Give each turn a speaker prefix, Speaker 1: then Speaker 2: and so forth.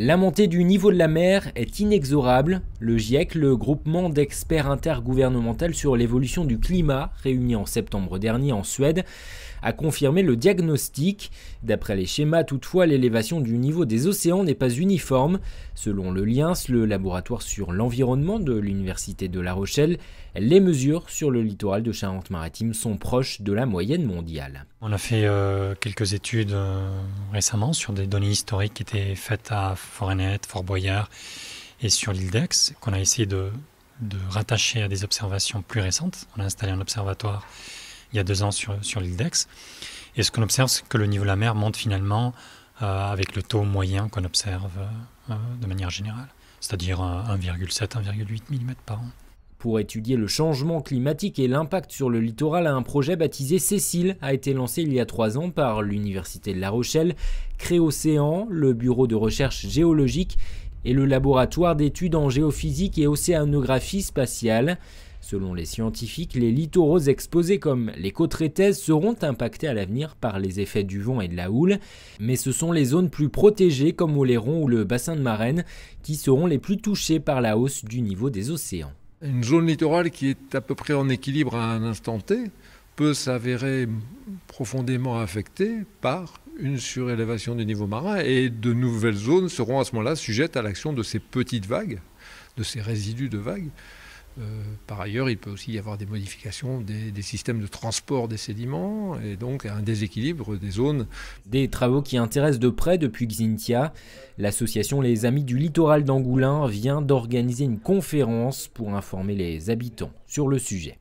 Speaker 1: La montée du niveau de la mer est inexorable. Le GIEC, le groupement d'experts intergouvernemental sur l'évolution du climat, réuni en septembre dernier en Suède, a confirmé le diagnostic. D'après les schémas, toutefois, l'élévation du niveau des océans n'est pas uniforme. Selon le LIENS, le laboratoire sur l'environnement de l'Université de La Rochelle, les mesures sur le littoral de Charente-Maritime sont proches de la moyenne mondiale.
Speaker 2: On a fait quelques études récemment sur des données historiques qui étaient faites à Forenet, Fort Boyard et sur l'île d'Aix, qu'on a essayé de rattacher à des observations plus récentes. On a installé un observatoire il y a 2 ans sur l'île d'Aix. Et ce qu'on observe, c'est que le niveau de la mer monte finalement avec le taux moyen qu'on observe de manière générale, c'est-à-dire 1,7, 1,8 mm par an.
Speaker 1: Pour étudier le changement climatique et l'impact sur le littoral, un projet baptisé Cécile a été lancé il y a 3 ans par l'Université de La Rochelle, Créocéan, le bureau de recherche géologique et le laboratoire d'études en géophysique et océanographie spatiale. Selon les scientifiques, les littoraux exposés comme les côtes rétaises seront impactés à l'avenir par les effets du vent et de la houle, mais ce sont les zones plus protégées comme Oléron ou le bassin de Marennes qui seront les plus touchées par la hausse du niveau des océans.
Speaker 3: Une zone littorale qui est à peu près en équilibre à un instant T peut s'avérer profondément affectée par une surélévation du niveau marin et de nouvelles zones seront à ce moment-là sujettes à l'action de ces petites vagues, de ces résidus de vagues. Par ailleurs, il peut aussi y avoir des modifications des systèmes de transport des sédiments et donc un déséquilibre des zones.
Speaker 1: Des travaux qui intéressent de près depuis Xintia. L'association Les Amis du Littoral d'Angoulins vient d'organiser une conférence pour informer les habitants sur le sujet.